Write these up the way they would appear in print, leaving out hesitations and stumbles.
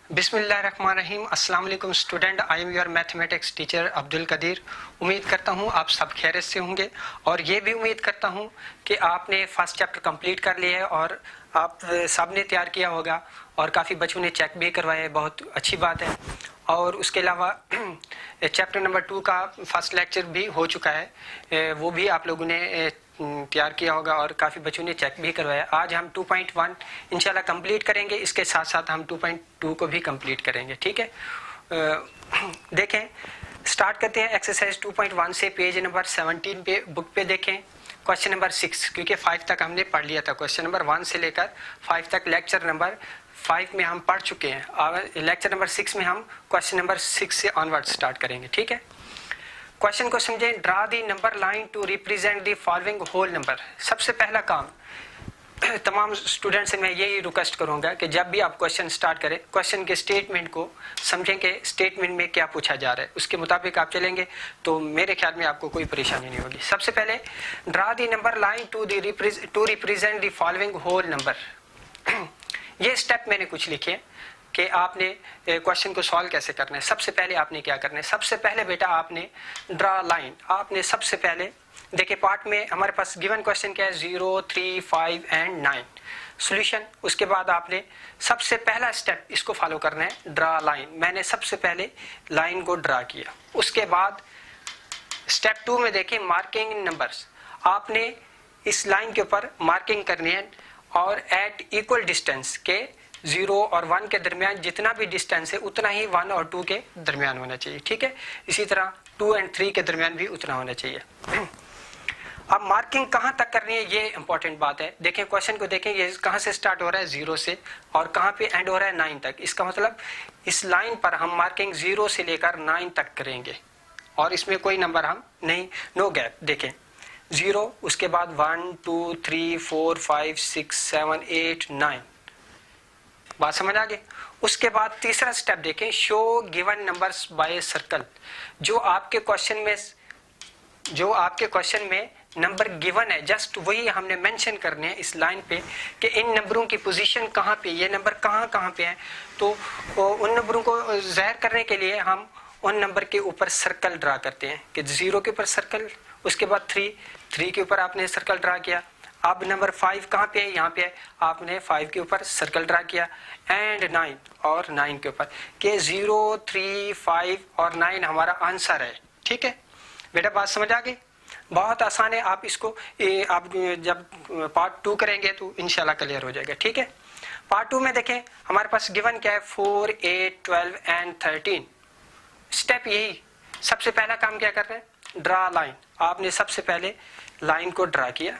बिस्मिल्लाहिर्रहमानिर्रहीम। अस्सलाम वालेकुम student, I am your mathematics teacher Abdul Qadeer. उम्मीद करता हूँ आप सब खैरियत से होंगे और ये भी उम्मीद करता हूँ कि आपने फर्स्ट चैप्टर कंप्लीट कर लिया है और आप सब ने तैयार किया होगा और काफ़ी बच्चों ने चेक भी करवाया है, बहुत अच्छी बात है। और उसके अलावा चैप्टर नंबर 2 का फर्स्ट लेक्चर भी हो चुका है, वो भी आप लोगों ने तैयार किया होगा और काफ़ी बच्चों ने चेक भी करवाया। आज हम 2.1 इंशाल्लाह कंप्लीट करेंगे, इसके साथ साथ हम 2.2 को भी कंप्लीट करेंगे। ठीक है, देखें स्टार्ट करते हैं एक्सरसाइज 2.1 से। पेज नंबर 17 पे बुक पे देखें क्वेश्चन नंबर 6, क्योंकि 5 तक हमने पढ़ लिया था। क्वेश्चन नंबर 1 से लेकर 5 तक लेक्चर नंबर 5 में हम पढ़ चुके हैं। और लेक्चर नंबर 6 में हम क्वेश्चन नंबर 6 से ऑनवर्ड स्टार्ट करेंगे। ठीक है, क्वेश्चन को समझें। Draw the number line to represent the following whole number. सबसे पहला काम तमाम स्टूडेंट से मैं यही रिक्वेस्ट करूंगा कि जब भी आप क्वेश्चन स्टार्ट करें, क्वेश्चन के स्टेटमेंट को समझें कि स्टेटमेंट में क्या पूछा जा रहा है, उसके मुताबिक आप चलेंगे तो मेरे ख्याल में आपको कोई परेशानी नहीं होगी। सबसे पहले draw the number line to represent the following whole number. ये स्टेप मैंने कुछ लिखे हैं कि आपने क्वेश्चन को सॉल्व कैसे करना है। सबसे पहले आपने क्या करना है, सबसे पहले बेटा आपने ड्रा लाइन। आपने सबसे पहले देखिए पार्ट में हमारे पास गिवन क्वेश्चन क्या है, 0, 3, 5 एंड 9 सॉल्यूशन। उसके बाद आपने सबसे पहला स्टेप इसको फॉलो करना है, ड्रा लाइन। मैंने सबसे पहले लाइन को ड्रा किया। उसके बाद स्टेप 2 में देखें मार्किंग नंबर्स। आपने इस लाइन के ऊपर मार्किंग करनी है और एट इक्वल डिस्टेंस के 0 और 1 के दरमियान जितना भी डिस्टेंस है उतना ही 1 और 2 के दरमियान होना चाहिए। ठीक है, इसी तरह 2 और 3 के दरमियान भी उतना होना चाहिए। अब मार्किंग कहाँ तक करनी है ये इंपॉर्टेंट बात है। देखें क्वेश्चन को देखें, ये कहाँ से स्टार्ट हो रहा है, 0 से, और कहाँ पे एंड हो रहा है 9 तक। इसका मतलब इस लाइन पर हम मार्किंग 0 से लेकर 9 तक करेंगे और इसमें कोई नंबर हम नहीं, नो गैप। देखें 0, उसके बाद 1, 2, 3, 4, 5, 6, 7, 8, 9। बात समझ आ गई। उसके बाद तीसरा स्टेप देखें, show given numbers by circle. जो आपके क्वेश्चन में नंबर गिवन है, जस्ट वही हमने मेंशन करने हैं इस लाइन पे कि इन नंबरों की पोजीशन कहाँ पे, ये नंबर कहाँ पे है। तो उन नंबरों को ज़ाहिर करने के लिए हम उन नंबर के ऊपर सर्कल ड्रा करते हैं कि 0 के ऊपर सर्कल, उसके बाद 3 के ऊपर आपने सर्कल ड्रा किया। अब नंबर 5 कहाँ पे है, यहाँ पे है, आपने 5 के ऊपर सर्कल ड्रा किया। एंड 9 और 9 के ऊपर के 0, 3, 5 और 9 हमारा आंसर है। ठीक है बेटा, बात समझ आ गई। बहुत आसान है। आप इसको आप जब पार्ट 2 करेंगे तो इंशाल्लाह क्लियर हो जाएगा। ठीक है, पार्ट 2 में देखें हमारे पास गिवन क्या है, 4, 8, 12 एंड 13। स्टेप यही, सबसे पहला काम क्या कर रहे हैं, ड्रा लाइन। आपने सबसे पहले लाइन को ड्रा किया।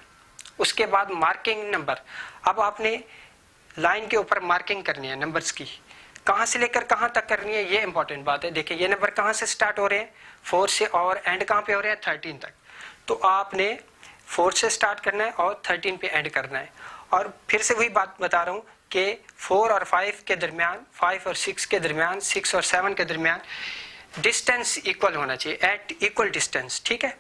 उसके बाद मार्किंग नंबर। अब आपने लाइन के ऊपर मार्किंग करनी है नंबर्स की, कहाँ से लेकर कहाँ तक करनी है, ये इंपॉर्टेंट बात है। देखिए ये नंबर कहाँ से स्टार्ट हो रहे हैं, 4 से, और एंड कहाँ पे हो रहे हैं, 13 तक। तो आपने 4 से स्टार्ट करना है और 13 पे एंड करना है। और फिर से वही बात बता रहा हूँ कि 4 और 5 के दरमियान, 5 और 6 के दरमियान, 6 और 7 के दरमियान डिस्टेंस इक्वल होना चाहिए, एट इक्वल डिस्टेंस। ठीक है,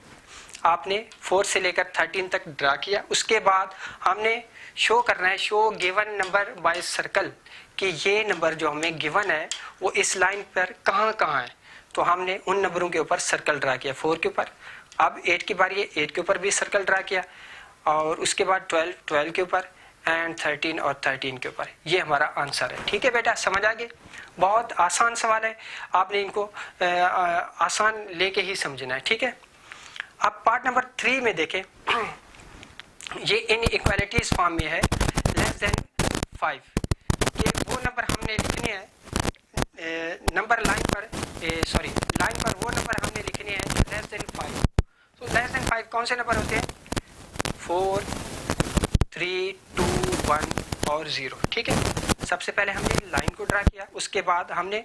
आपने 4 से लेकर 13 तक ड्रा किया। उसके बाद हमने शो करना है, show given number by circle, कि ये नंबर जो हमें गिवन है वो इस लाइन पर कहाँ है। तो हमने उन नंबरों के ऊपर सर्कल ड्रा किया। 4 के ऊपर, अब 8 की बारी है, 8 के ऊपर भी सर्कल ड्रा किया, और उसके बाद 12 के ऊपर, एंड 13 और 13 के ऊपर। ये हमारा आंसर है। ठीक है बेटा, समझ आ गए। बहुत आसान सवाल है, आपने इनको आसान लेके ही समझना है। ठीक है, अब पार्ट नंबर 3 में देखें, ये इन इक्वालिटीज फॉर्म में है, लेस देन 5। ये वो नंबर हमने लिखने हैं नंबर लाइन पर वो नंबर हमने लिखने हैं लेस देन 5। तो लेस देन 5 कौन से नंबर होते हैं, 4, 3, 2, 1 और 0। ठीक है, सबसे पहले हमने लाइन को ड्रा किया। उसके बाद हमने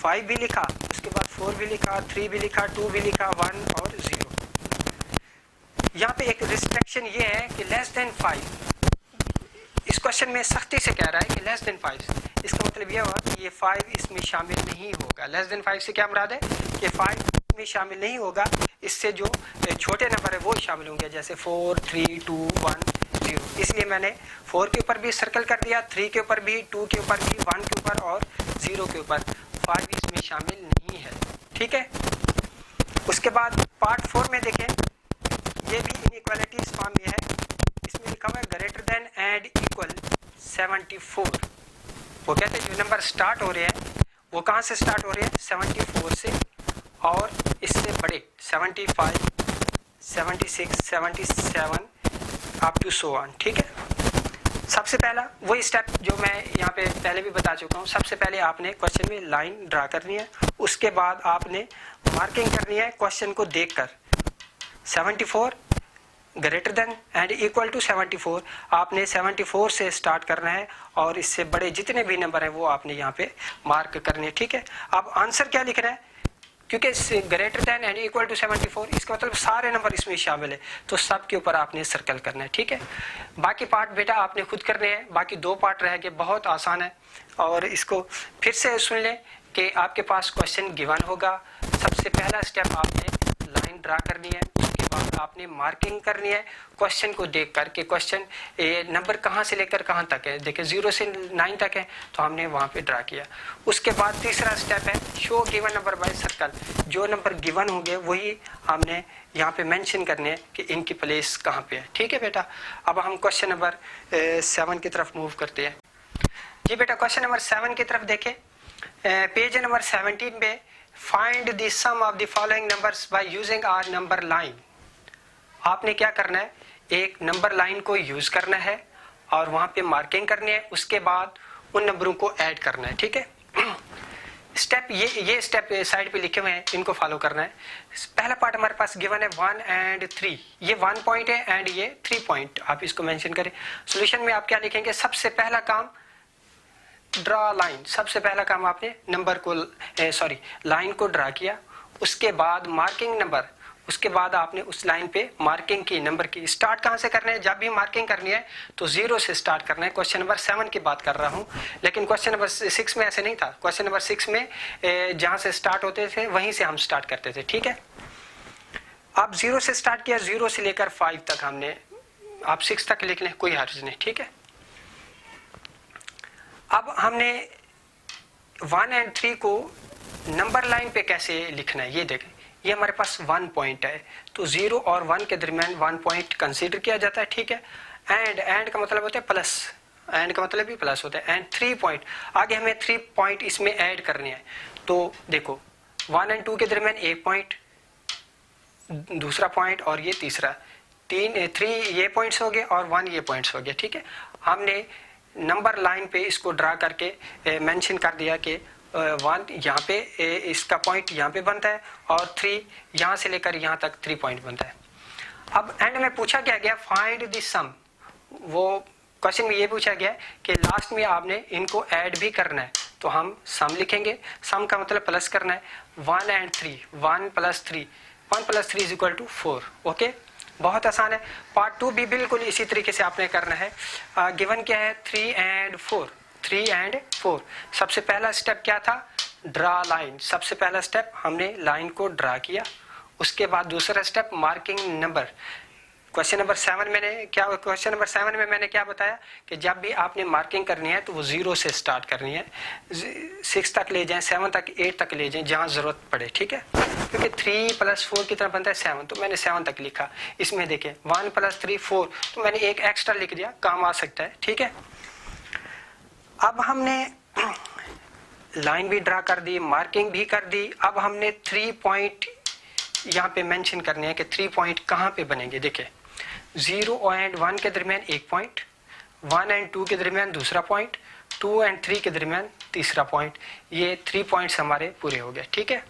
5 भी लिखा, उसके बाद 4 भी लिखा, 3 भी लिखा, 2 भी लिखा, 1 और 0। यहाँ पे एक रिस्ट्रिक्शन ये है कि लेस देन 5, इस क्वेश्चन में सख्ती से कह रहा है कि लेस देन 5। इसका मतलब यह हुआ कि ये 5 इसमें शामिल नहीं होगा। लेस देन 5 से क्या मुराद है कि 5 में शामिल नहीं होगा, इससे जो छोटे नंबर है वो शामिल होंगे, जैसे 4, 3, 2, 1, 0, इसलिए मैंने 4 के ऊपर भी सर्कल कर दिया, 3 के ऊपर भी, 2 के ऊपर भी, 1 के ऊपर और 0 के ऊपर। 5 इसमें शामिल नहीं है, ठीक है। उसके बाद पार्ट 4 में देखें, ये भी इनइक्वालिटीज फॉर्म में है। इसमें लिखा हुआ है ग्रेटर देन एंड इक्वल 74। वो कहते हैं जो नंबर स्टार्ट हो रहे हैं वो कहाँ से स्टार्ट हो रहे हैं, 74 से, और इससे बड़े 75, 76, 77 अप टू सो ऑन, ठीक है। सबसे पहला वही स्टेप जो मैं यहाँ पे पहले भी बता चुका हूँ। सबसे पहले आपने क्वेश्चन में लाइन ड्रा करनी है, उसके बाद आपने मार्किंग करनी है क्वेश्चन को देखकर। 74 greater than and equal to 74, आपने 74 से स्टार्ट करना है और इससे बड़े जितने भी नंबर हैं वो आपने यहाँ पे मार्क करने हैं, ठीक है। अब आंसर क्या लिखना है, क्योंकि greater than and equal to 74 इसका मतलब सारे नंबर इसमें शामिल है, तो सब के ऊपर आपने सर्कल करना है, ठीक है। बाकी पार्ट बेटा आपने खुद करने हैं, बाकी 2 पार्ट रह गए, बहुत आसान है। और इसको फिर से सुन लें कि आपके पास क्वेश्चन गिवन होगा। सबसे पहला स्टेप आपने लाइन ड्रा करनी है, उसके बाद आपने मार्किंग करनी है क्वेश्चन को देख कर के क्वेश्चन नंबर कहाँ से लेकर कहाँ तक है। देखिए 0 से 9 तक है तो हमने वहाँ पे ड्रा किया। उसके बाद तीसरा स्टेप है show given number by circle. जो नंबर गिवन होंगे वही हमने यहाँ पे मेंशन करने हैं कि इनकी प्लेस कहाँ पे है, ठीक है बेटा। अब हम क्वेश्चन नंबर 7 की तरफ मूव करते हैं। जी बेटा क्वेश्चन नंबर 7 की तरफ देखें, पेज नंबर 17 पे find the sum of the following numbers by using our number line. आपने क्या करना है, एक नंबर लाइन को यूज करना है और वहां पे मार्किंग करनी है, उसके बाद उन नंबरों को ऐड करना है, ठीक है। स्टेप ये स्टेप साइड पे लिखे हुए हैं, इनको फॉलो करना है। पहला पार्ट हमारे पास गिवन है 1 and 3, ये 1 पॉइंट है एंड ये 3 पॉइंट, आप इसको मेंशन करें। सॉल्यूशन में आप क्या लिखेंगे, सबसे पहला काम ड्रा लाइन, सबसे पहला काम आपने नंबर को लाइन को ड्रा किया, उसके बाद मार्किंग नंबर, उसके बाद आपने उस लाइन पे मार्किंग की नंबर की। स्टार्ट कहाँ से करना है, जब भी मार्किंग करनी है तो 0 से स्टार्ट करना है। क्वेश्चन नंबर 7 की बात कर रहा हूँ, लेकिन क्वेश्चन नंबर 6 में ऐसे नहीं था। क्वेश्चन नंबर 6 में जहाँ से स्टार्ट होते थे वहीं से हम स्टार्ट करते थे, ठीक है। आप 0 से स्टार्ट किया, 0 से लेकर 5 तक हमने, आप 6 तक लिख लें, कोई हर्ज नहीं, ठीक है। अब हमने 1 and 3 को नंबर लाइन पे कैसे लिखना है ये देखें। ये हमारे पास 1 पॉइंट है तो 0 और 1 के दरमियान 1 पॉइंट कंसीडर किया जाता है, ठीक है। एंड का मतलब होता है प्लस, एंड का मतलब भी प्लस होता है। एंड 3 पॉइंट, आगे हमें 3 पॉइंट इसमें ऐड करने हैं। तो देखो 1 and 2 के दरमियान 1 पॉइंट, दूसरा पॉइंट और ये तीसरा, 3 ये पॉइंट्स हो गए और 1 ये पॉइंट्स हो गए, ठीक है। हमने नंबर लाइन पे इसको ड्रा करके मेंशन कर दिया कि 1 यहाँ पे इसका पॉइंट यहाँ पे बनता है और 3 यहाँ से लेकर यहाँ तक 3 पॉइंट बनता है। अब एंड में पूछा क्या गया, फाइंड द सम। वो क्वेश्चन में ये पूछा गया कि लास्ट में आपने इनको ऐड भी करना है, तो हम सम लिखेंगे। सम का मतलब प्लस करना है। 1 and 3, 1 + 3, 1 + 3 = 4, ओके। बहुत आसान है। पार्ट 2 भी बिल्कुल इसी तरीके से आपने करना है। गिवन क्या है, 3 and 4, 3 and 4। सबसे पहला स्टेप क्या था, ड्रा लाइन। सबसे पहला स्टेप हमने लाइन को ड्रा किया, उसके बाद दूसरा step marking number. Question number 7 में मैंने क्या बताया कि जब भी आपने मार्किंग करनी है तो वो 0 से स्टार्ट करनी है, 6 तक ले जाएं, 7 तक, 8 तक ले जाएं जहाँ ज़रूरत पड़े, ठीक है। क्योंकि 3 + 4 की तरह बनता है 7, तो मैंने 7 तक लिखा। इसमें देखें 1 + 3 4, तो मैंने एक एक्स्ट्रा लिख दिया, काम आ सकता है, ठीक है। अब हमने लाइन भी ड्रा कर दी, मार्किंग भी कर दी। अब हमने 3 पॉइंट यहाँ पे मेंशन करने हैं कि 3 पॉइंट कहाँ पे बनेंगे। देखें 0 and 1 के दरमियान 1 पॉइंट, 1 and 2 के दरमियान दूसरा पॉइंट, 2 and 3 के दरमियान तीसरा पॉइंट। ये 3 पॉइंट्स हमारे पूरे हो गए, ठीक है।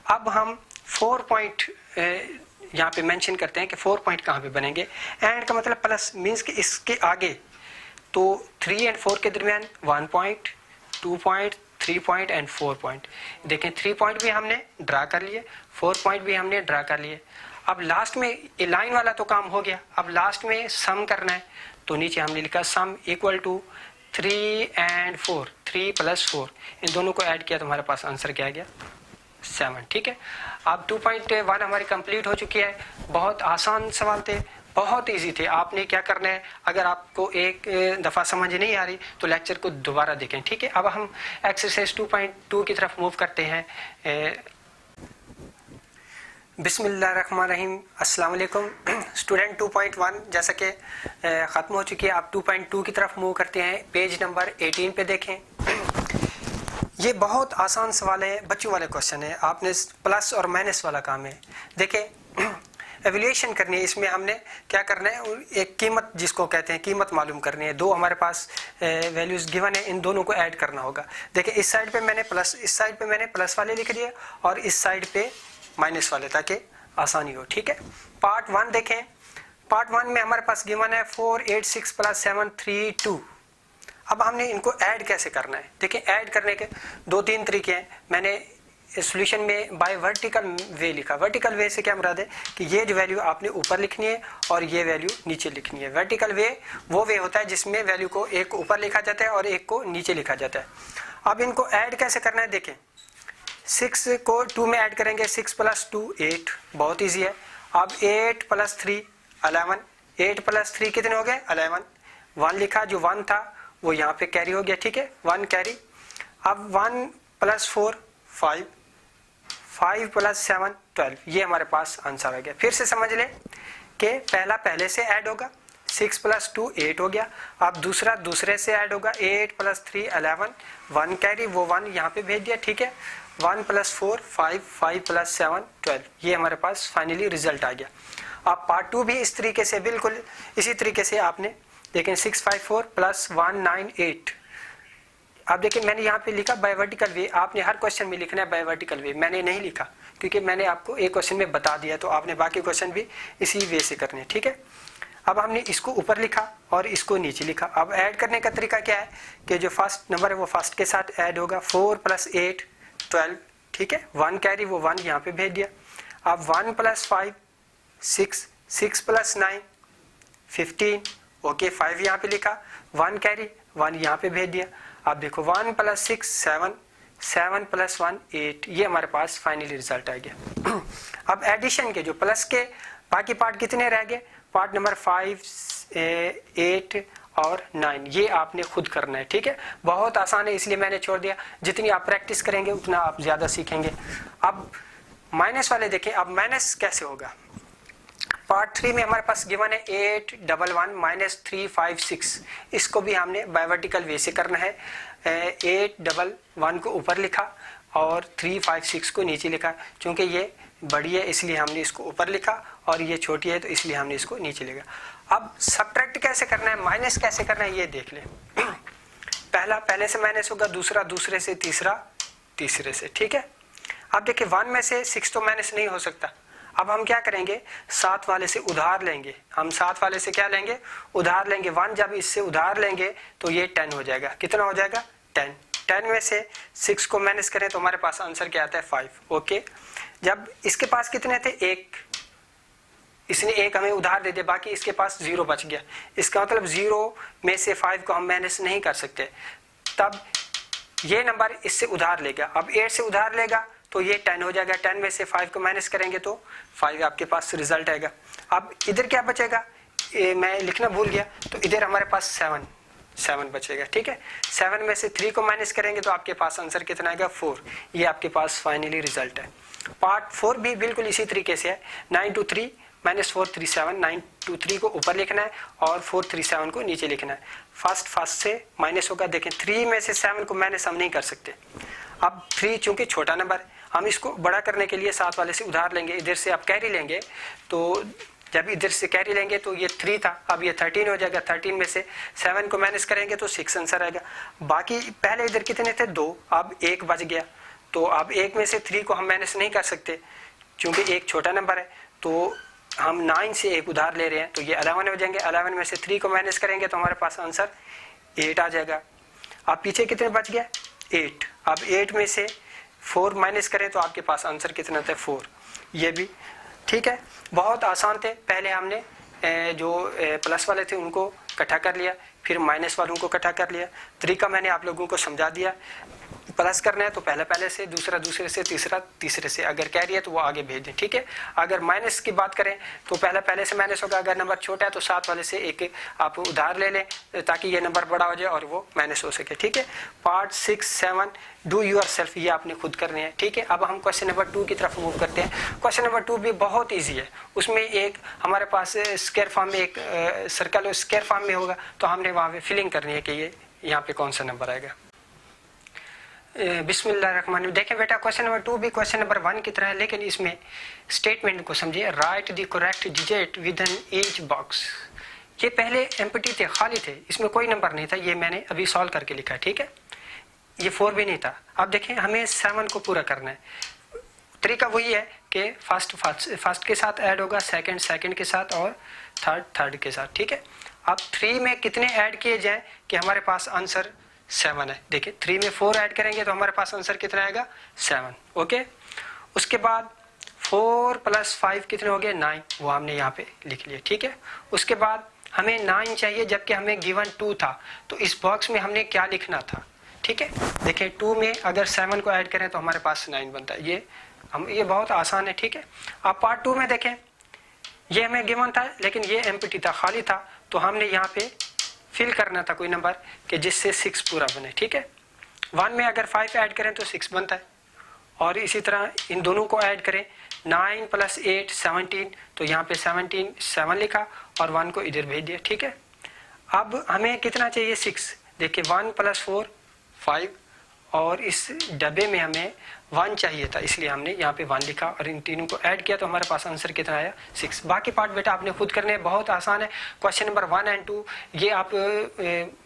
अब हम 4 पॉइंट यहाँ पे मेंशन करते हैं कि 4 पॉइंट कहाँ पे बनेंगे। एंड का मतलब प्लस मीन्स कि इसके आगे, तो 3 and 4 के दरमियान 1 point, 2 point, 3 point and 4 point. देखें 3 पॉइंट भी हमने ड्रा कर लिए, 4 पॉइंट भी हमने ड्रा कर लिए। अब लास्ट में लाइन वाला तो काम हो गया, अब लास्ट में सम करना है। तो नीचे हमने लिखा सम = 3 and 4, 3 + 4, इन दोनों को ऐड किया तो हमारे पास आंसर क्या आ गया, 7, ठीक है। अब 2.1 हमारी कंप्लीट हो चुकी है। बहुत आसान सवाल थे, बहुत इजी थे। आपने क्या करना है, अगर आपको एक दफ़ा समझ नहीं आ रही तो लेक्चर को दोबारा देखें, ठीक है। अब हम एक्सरसाइज 2.2 की तरफ मूव करते हैं। बिस्मिल्लाहिर्रहमानिर्रहीम, अस्सलाम वालेकुम स्टूडेंट। 2.1 जैसा कि ख़त्म हो चुकी है, आप 2.2 की तरफ मूव करते हैं। पेज नंबर 18 पे देखें। ये बहुत आसान सवाल है, बच्चों वाले क्वेश्चन है। आपने प्लस और माइनस वाला काम है। देखें, एवल्यूएशन करनी है। इसमें हमने क्या करना है, एक कीमत जिसको कहते हैं कीमत मालूम करनी है। दो हमारे पास वैल्यूज गिवन है, इन दोनों को ऐड करना होगा। देखिए, इस साइड पे मैंने प्लस, इस साइड पे मैंने प्लस वाले लिख दिए और इस साइड पे माइनस वाले, ताकि आसानी हो, ठीक है। पार्ट 1 देखें। पार्ट 1 में हमारे पास गिवन है 4 8 6 + 7 3 2। अब हमने इनको ऐड कैसे करना है। देखिए, ऐड करने के 2-3 तरीके हैं। मैंने सॉल्यूशन में बाय वर्टिकल वे लिखा। वर्टिकल वे से क्या मुराद है कि ये जो वैल्यू आपने ऊपर लिखनी है और ये वैल्यू नीचे लिखनी है। वर्टिकल वे वो वे होता है जिसमें वैल्यू को एक को ऊपर लिखा जाता है और एक को नीचे लिखा जाता है। अब इनको ऐड कैसे करना है, देखें। 6 को 2 में ऐड करेंगे, 6 + 2 8, बहुत ईजी है। अब 8 + 3 11, 8 + 3 कितने हो गए 11। 1 लिखा, जो 1 था वो यहाँ पे कैरी हो गया, ठीक है, 1 कैरी। अब 1 + 4 5, 5 + 7 12, ये हमारे पास आंसर आ गया। फिर से समझ लें कि पहला पहले से ऐड होगा, 6 + 2 8 हो गया। अब दूसरा दूसरे से ऐड होगा, 8 + 3 11, 1 कैरी, वो 1 यहाँ पे भेज दिया, ठीक है। 1 + 4 5, 5 + 7 12, ये हमारे पास फाइनली रिजल्ट आ गया। अब पार्ट 2 भी इस तरीके से, बिल्कुल इसी तरीके से आपने देखें, 654 + 198। अब देखिए, मैंने यहाँ पे लिखा बाय वर्टिकल वे। आपने हर क्वेश्चन में लिखना है बाय वर्टिकल वे। मैंने नहीं लिखा क्योंकि मैंने आपको एक क्वेश्चन में बता दिया, तो आपने बाकी क्वेश्चन भी इसी वे से करने, ठीक है। अब हमने इसको ऊपर लिखा और इसको नीचे लिखा। अब ऐड करने का तरीका क्या है कि जो फर्स्ट नंबर है वो फर्स्ट के साथ ऐड होगा। 4 + 8 12, ठीक है। 1 कैरी, वो 1 यहाँ पे भेज दिया। अब 1 + 5 6, 6 + 9 15, ओके, 5 यहाँ पे लिखा। 1 कैरी, 1 यहाँ पे भेज दिया। अब देखो, 1 + 6 7, 7 + 1 8, ये हमारे पास फाइनली रिजल्ट आ गया। अब एडिशन के जो प्लस के बाकी पार्ट कितने रह गए, पार्ट नंबर 5 8 और 9, ये आपने खुद करना है, ठीक है। बहुत आसान है, इसलिए मैंने छोड़ दिया। जितनी आप प्रैक्टिस करेंगे उतना आप ज्यादा सीखेंगे। अब माइनस वाले देखें। अब माइनस कैसे होगा, पार्ट 3 में हमारे पास गिवन है 8 11 - 3 5 6। इसको भी हमने बाय वर्टिकल वे से करना है। 8 11 को ऊपर लिखा और 3 5 6 को नीचे लिखा। चूंकि ये बड़ी है इसलिए हमने इसको ऊपर लिखा और ये छोटी है तो इसलिए हमने इसको नीचे लिखा। अब सब्ट्रैक्ट कैसे करना है, माइनस कैसे करना है, ये देख लें। पहला पहले से माइनस होगा, दूसरा दूसरे से, तीसरा तीसरे से, ठीक है। अब देखिए, 1 में से 6 तो माइनस नहीं हो सकता। अब हम क्या करेंगे, 7 वाले से उधार लेंगे। हम 7 वाले से क्या लेंगे, उधार लेंगे। 1 जब इससे उधार लेंगे तो ये 10 हो जाएगा। कितना हो जाएगा 10। 10 में से 6 को माइनस करें तो हमारे पास आंसर क्या आता है 5, ओके। जब इसके पास कितने थे 1, इसने 1 हमें उधार दे दिया, बाकी इसके पास 0 बच गया। इसका मतलब 0 में से 5 को हम माइनस नहीं कर सकते। तब ये नंबर इससे उधार लेगा। अब 8 से उधार लेगा तो ये 10 हो जाएगा। 10 में से 5 को माइनस करेंगे तो 5 आपके पास रिजल्ट आएगा। अब इधर क्या बचेगा, मैं लिखना भूल गया, तो इधर हमारे पास 7 बचेगा, ठीक है। 7 में से 3 को माइनस करेंगे तो आपके पास आंसर कितना आएगा 4। ये आपके पास फाइनली रिजल्ट है। पार्ट 4 भी बिल्कुल इसी तरीके से है। 9 2 3 - 4 3 7, 9 2 3 को ऊपर लिखना है और 4 3 7 को नीचे लिखना है। फर्स्ट से माइनस होगा। देखें, 3 में से 7 को माइनस हम नहीं कर सकते। अब 3 चूंकि छोटा नंबर, हम इसको बड़ा करने के लिए 7 वाले से उधार लेंगे। इधर से आप कैरी लेंगे, तो जब इधर से कैरी लेंगे तो ये 3 था, अब ये 13 हो जाएगा। 13 में से 7 को माइनस करेंगे तो 6 आंसर आएगा। बाकी पहले इधर कितने थे 2, अब 1 बच गया। तो अब 1 में से 3 को हम माइनस नहीं कर सकते क्योंकि 1 छोटा नंबर है। तो हम 9 से 1 उधार ले रहे हैं तो ये 11 हो जाएंगे। 11 में से 3 को माइनस करेंगे तो हमारे पास आंसर 8 आ जाएगा। अब पीछे कितने बच गया 8। अब 8 में से 4 माइनस करें तो आपके पास आंसर कितना था 4। ये भी ठीक है, बहुत आसान थे। पहले हमने जो प्लस वाले थे उनको इकट्ठा कर लिया, फिर माइनस वालों को इकट्ठा कर लिया। तरीका मैंने आप लोगों को समझा दिया। प्लस करना है तो पहला पहले से, दूसरा दूसरे से, तीसरा तीसरे से, अगर कैरी है तो वो आगे भेज दें, ठीक है। अगर माइनस की बात करें तो पहला पहले से माइनस होगा, अगर नंबर छोटा है तो साथ वाले से एक आप उधार ले लें ताकि ये नंबर बड़ा हो जाए और वो माइनस हो सके, ठीक है। पार्ट 6, 7 डू योर सेल्फ, ये आपने खुद करने हैं, ठीक है। अब हम क्वेश्चन नंबर 2 की तरफ मूव करते हैं। क्वेश्चन नंबर 2 भी बहुत ईजी है, उसमें एक हमारे पास स्क्वायर फॉर्म में एक सर्कल स्क्वायर फॉर्म में होगा, तो हमने वहाँ पे फिलिंग करनी है कि ये यहाँ पे कौन सा नंबर आएगा। बिस्मिल्लाहिर्रहमानिर्रहीम। देखें बेटा, क्वेश्चन नंबर 2 भी क्वेश्चन नंबर 1 की तरह है, लेकिन इसमें स्टेटमेंट को समझिए। Write the correct digit with in each box. ये पहले एम्प्टी थे, खाली थे, इसमें कोई नंबर नहीं था, ये मैंने अभी सॉल्व करके लिखा है, ठीक है। ये 4 भी नहीं था। अब देखें हमें 7 को पूरा करना है। तरीका वही है कि फर्स्ट के साथ ऐड होगा, सेकंड के साथ और थर्ड के साथ, ठीक है। अब 3 में कितने ऐड किए जाएं कि हमारे पास आंसर 7 है। देखिए 3 में 4 ऐड करेंगे तो हमारे पास आंसर कितना आएगा, 7, ओके। उसके बाद 4 + 5 कितने हो गए, 9, वो हमने यहाँ पे लिख लिया, ठीक है। उसके बाद हमें 9 चाहिए, जबकि हमें गिवन 2 था, तो इस बॉक्स में हमने क्या लिखना था, ठीक है। देखिए 2 में अगर 7 को ऐड करें तो हमारे पास 9 बनता है। ये बहुत आसान है, ठीक है। अब पार्ट 2 में देखें, ये हमें गिवन था लेकिन ये एम्प्टी था, खाली था, तो हमने यहाँ पे फिल करना था कोई नंबर कि जिससे 6 पूरा बने, ठीक है। 1 में अगर 5 ऐड करें तो 6 बनता है, और इसी तरह इन दोनों को ऐड करें, 9 + 8 17, तो यहाँ पे 7 लिखा और 1 को इधर भेज दिया, ठीक है। अब हमें कितना चाहिए, 6। देखिए 1 + 4 5, और इस डब्बे में हमें 1 चाहिए था, इसलिए हमने यहाँ पे 1 लिखा और इन तीनों को ऐड किया तो हमारे पास आंसर कितना आया, 6। बाकी पार्ट बेटा आपने खुद करने हैं, बहुत आसान है। क्वेश्चन नंबर 1 और 2 ये आप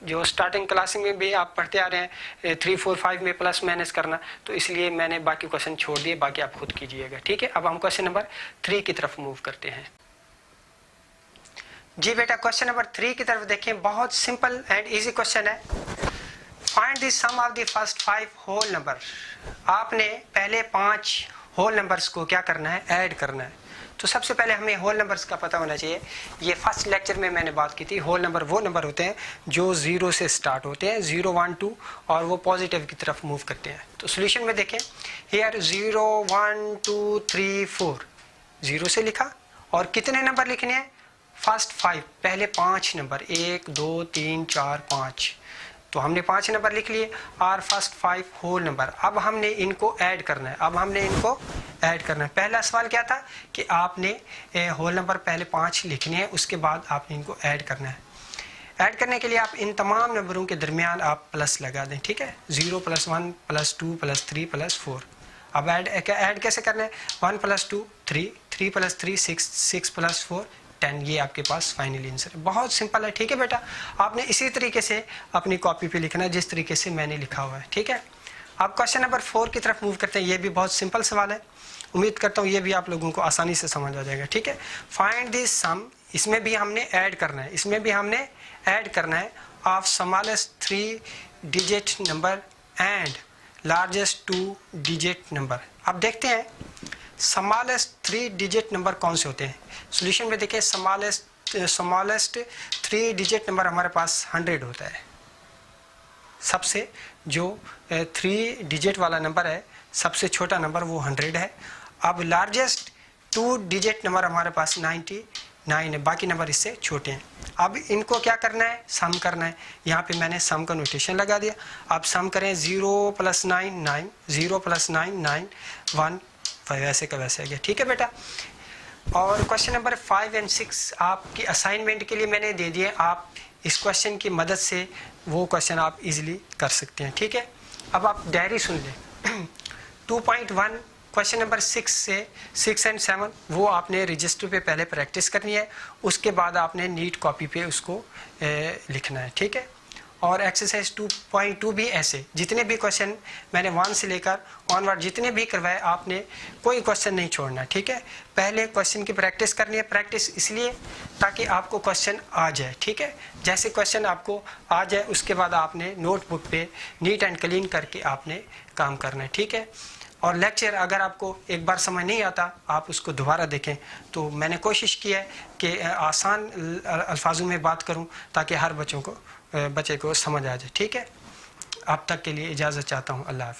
जो स्टार्टिंग क्लास में भी आप पढ़ते आ रहे हैं, 3 4 5 में प्लस माइनस करना, तो इसलिए मैंने बाकी क्वेश्चन छोड़ दिए, बाकी आप खुद कीजिएगा, ठीक है। अब हम क्वेश्चन नंबर 3 की तरफ मूव करते हैं। जी बेटा, क्वेश्चन नंबर 3 की तरफ देखें, बहुत सिंपल एंड ईजी क्वेश्चन है। Find the sum of the first 5 whole number. आपने पहले 5 होल नंबर्स को क्या करना है, ऐड करना है। तो सबसे पहले हमें होल नंबर्स का पता होना चाहिए। ये फर्स्ट लेक्चर में मैंने बात की थी, होल नंबर वो नंबर होते हैं जो 0 से स्टार्ट होते हैं, 0 1 2, और वो पॉजिटिव की तरफ मूव करते हैं। तो सोल्यूशन में देखें, हियर 0 1 2 3 4, 0 से लिखा, और कितने नंबर लिखने हैं, फर्स्ट 5, पहले 5 नंबर, 1 2 3 4 5, तो हमने 5 नंबर लिख लिए, और फर्स्ट 5 होल नंबर। अब हमने इनको ऐड करना है, पहला सवाल क्या था कि आपने होल नंबर पहले 5 लिखने हैं, उसके बाद आपने इनको ऐड करना है। ऐड करने के लिए आप इन तमाम नंबरों के दरमियान आप प्लस लगा दें, ठीक है। 0 + 1 + 2 + 3 + 4। अब ऐड कैसे करना है, 1 + 2 3, 3 + 3 6, 6 + 4 10, ये आपके पास फाइनल आंसर है। बहुत सिंपल है, ठीक है बेटा। आपने इसी तरीके से अपनी कॉपी पे लिखना है जिस तरीके से मैंने लिखा हुआ है, ठीक है। अब क्वेश्चन नंबर 4 की तरफ मूव करते हैं। ये भी बहुत सिंपल सवाल है, उम्मीद करता हूँ ये भी आप लोगों को आसानी से समझ आ जाएगा, ठीक है। फाइंड द सम, इसमें भी हमने ऐड करना है, of smallest 3 digit number and largest 2 digit number. अब देखते हैं स्मॉलेस्ट 3 डिजिट नंबर कौन से होते हैं। सॉल्यूशन में देखिए, स्मॉलेस्ट 3 डिजिट नंबर हमारे पास 100 होता है। सबसे जो 3 डिजिट वाला नंबर है, सबसे छोटा नंबर वो 100 है। अब लार्जेस्ट 2 डिजिट नंबर हमारे पास 99 है, बाकी नंबर इससे छोटे हैं। अब इनको क्या करना है, सम करना है। यहाँ पे मैंने सम का नोटेशन लगा दिया। अब सम करें, 0 + 9 9, 0 + 9 9, 1 वैसे का वैसे आ गया, ठीक है बेटा। और क्वेश्चन नंबर 5 और 6 आपकी असाइनमेंट के लिए मैंने दे दिए। आप इस क्वेश्चन की मदद से वो क्वेश्चन आप इजीली कर सकते हैं, ठीक है। अब आप डायरी सुन लें। 2.1 क्वेश्चन नंबर 6 से 6 और 7 वो आपने रजिस्टर पे पहले प्रैक्टिस करनी है, उसके बाद आपने नीट कॉपी पे उसको लिखना है, ठीक है। और एक्सरसाइज 2.2 भी ऐसे, जितने भी क्वेश्चन मैंने 1 से लेकर ऑनवर्ड जितने भी करवाए, आपने कोई क्वेश्चन नहीं छोड़ना, ठीक है। पहले क्वेश्चन की प्रैक्टिस करनी है। प्रैक्टिस इसलिए ताकि आपको क्वेश्चन आ जाए, ठीक है। जैसे क्वेश्चन आपको आ जाए उसके बाद आपने नोटबुक पे नीट एंड क्लीन करके आपने काम करना है, ठीक है। और लेक्चर अगर आपको एक बार समझ नहीं आता, आप उसको दोबारा देखें। तो मैंने कोशिश की है कि आसान अल्फाजों में बात करूं ताकि हर बच्चे को समझ आ जाए, ठीक है। आप तक के लिए इजाज़त चाहता हूँ। अल्लाह हाफ़िज़।